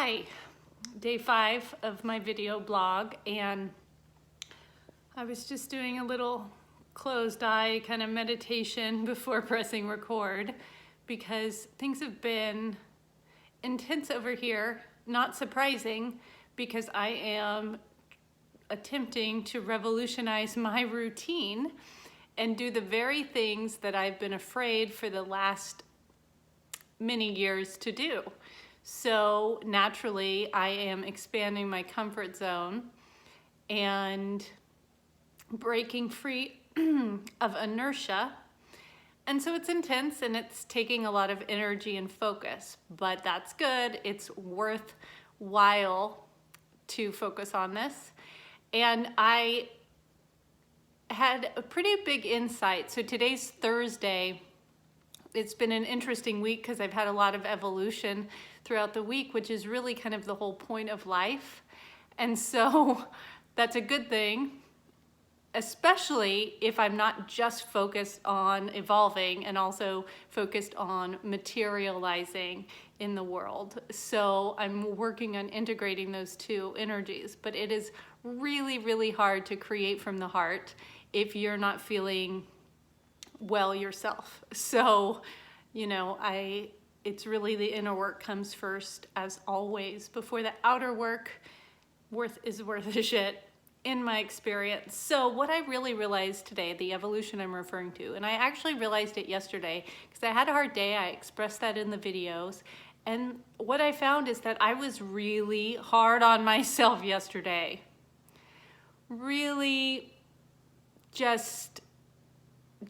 Hi, day 5 of my video blog, and I was just doing a little closed eye kind of meditation before pressing record because things have been intense over here. Not surprising because I am attempting to revolutionize my routine and do the very things that I've been afraid for the last many years to do. So naturally, I am expanding my comfort zone and breaking free of inertia. And so it's intense and it's taking a lot of energy and focus, but that's good. It's worthwhile to focus on this. And I had a pretty big insight. So today's Thursday. It's been an interesting week because I've had a lot of evolution throughout the week, which is really kind of the whole point of life. And so that's a good thing, especially if I'm not just focused on evolving and also focused on materializing in the world. So I'm working on integrating those two energies, but it is really, really hard to create from the heart if you're not feeling well yourself. So, it's really the inner work comes first, as always, before the outer work is worth a shit, in my experience. So what I really realized today, the evolution I'm referring to, and I actually realized it yesterday because I had a hard day. I expressed that in the videos. And what I found is that I was really hard on myself yesterday. Really just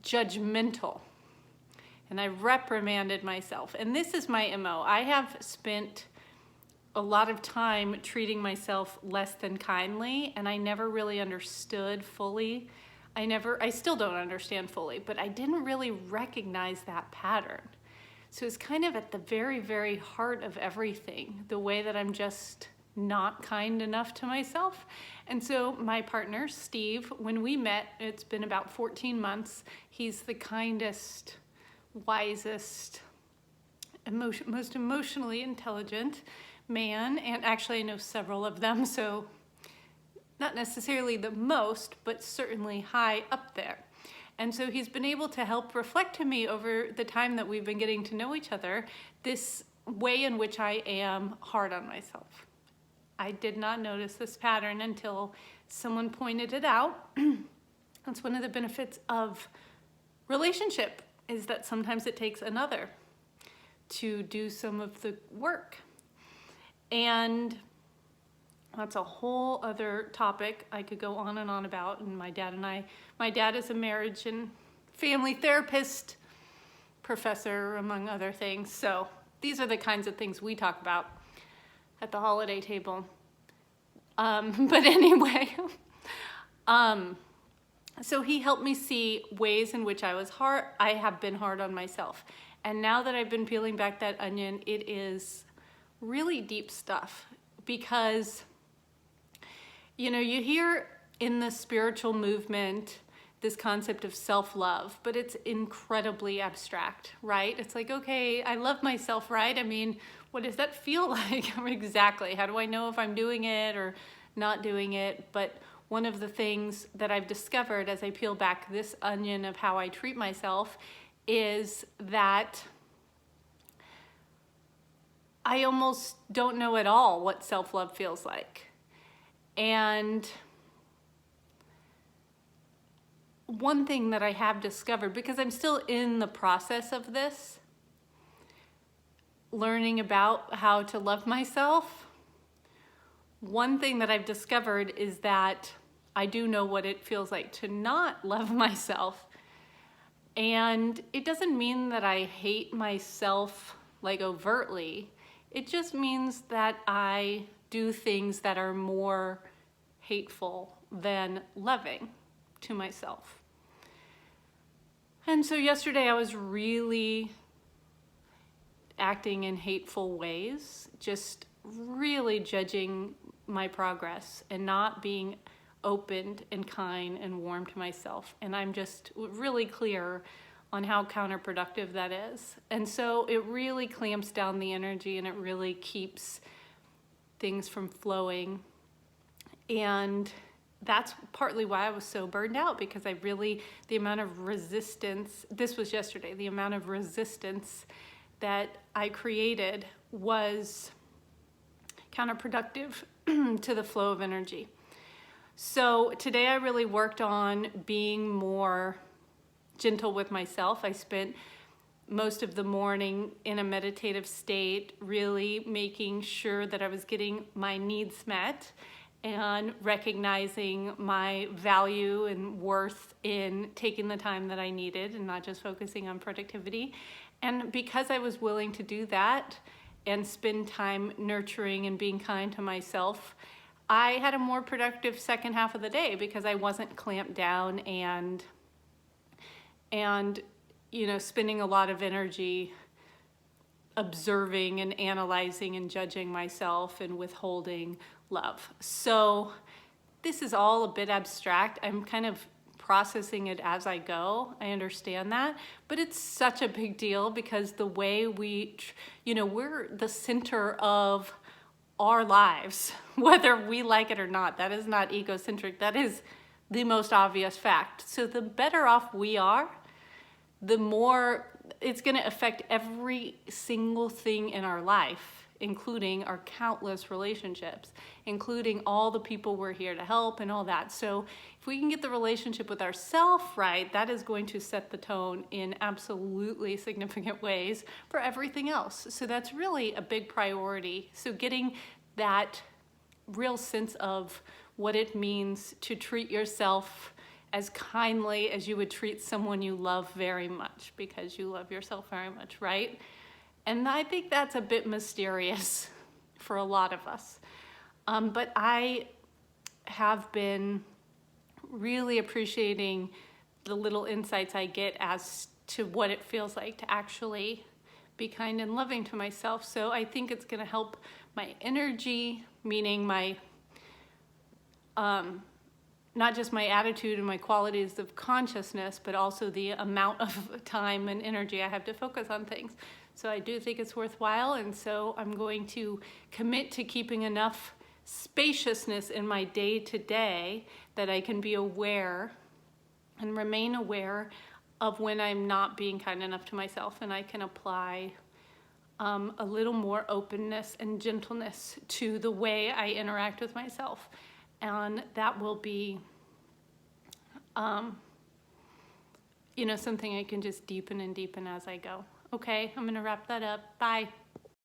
judgmental, and I reprimanded myself. And this is my MO. I have spent a lot of time treating myself less than kindly, and I never really understood fully. I still don't understand fully, but I didn't really recognize that pattern. So it's kind of at the very, very heart of everything, the way that I'm just not kind enough to myself. And so my partner, Steve, when we met, it's been about 14 months. He's the kindest, wisest, most emotionally intelligent man. And actually I know several of them, so not necessarily the most, but certainly high up there. And so he's been able to help reflect to me over the time that we've been getting to know each other, this way in which I am hard on myself. I did not notice this pattern until someone pointed it out. That's one of the benefits of relationship, is that sometimes it takes another to do some of the work. And that's a whole other topic I could go on and on about. And my dad is a marriage and family therapist, professor, among other things. So these are the kinds of things we talk about at the holiday table. But anyway, so he helped me see ways in which I have been hard on myself. And now that I've been peeling back that onion, it is really deep stuff, because, you hear in the spiritual movement this concept of self-love, but it's incredibly abstract, right? It's like, okay, I love myself, right? I mean, what does that feel like? Exactly. How do I know if I'm doing it or not doing it? But one of the things that I've discovered as I peel back this onion of how I treat myself is that I almost don't know at all what self-love feels like. And one thing that I have discovered, because I'm still in the process of this, learning about how to love myself, one thing that I've discovered is that I do know what it feels like to not love myself. And it doesn't mean that I hate myself like overtly. It just means that I do things that are more hateful than loving to myself. And so yesterday I was really acting in hateful ways, just really judging my progress and not being open and kind and warm to myself. And I'm just really clear on how counterproductive that is. And so it really clamps down the energy, and it really keeps things from flowing. And that's partly why I was so burned out, because the amount of resistance, this was yesterday, the amount of resistance that I created was counterproductive to the flow of energy. So today I really worked on being more gentle with myself. I spent most of the morning in a meditative state, really making sure that I was getting my needs met and recognizing my value and worth in taking the time that I needed and not just focusing on productivity. And because I was willing to do that and spend time nurturing and being kind to myself, I had a more productive second half of the day, because I wasn't clamped down and spending a lot of energy observing and analyzing and judging myself and withholding love. So this is all a bit abstract. I'm kind of processing it as I go. I understand that, but it's such a big deal, because the way we're the center of our lives, whether we like it or not. That is not egocentric. That is the most obvious fact. So the better off we are, the more it's going to affect every single thing in our life, including our countless relationships, including all the people we're here to help and all that. So if we can get the relationship with ourselves right, that is going to set the tone in absolutely significant ways for everything else. So that's really a big priority. So getting that real sense of what it means to treat yourself as kindly as you would treat someone you love very much, because you love yourself very much, right? And I think that's a bit mysterious for a lot of us. But I have been really appreciating the little insights I get as to what it feels like to actually be kind and loving to myself. So I think it's going to help my energy, meaning my not just my attitude and my qualities of consciousness, but also the amount of time and energy I have to focus on things. So I do think it's worthwhile, and so I'm going to commit to keeping enough spaciousness in my day-to-day that I can be aware and remain aware of when I'm not being kind enough to myself, and I can apply a little more openness and gentleness to the way I interact with myself. And that will be, something I can just deepen and deepen as I go. Okay, I'm going to wrap that up. Bye.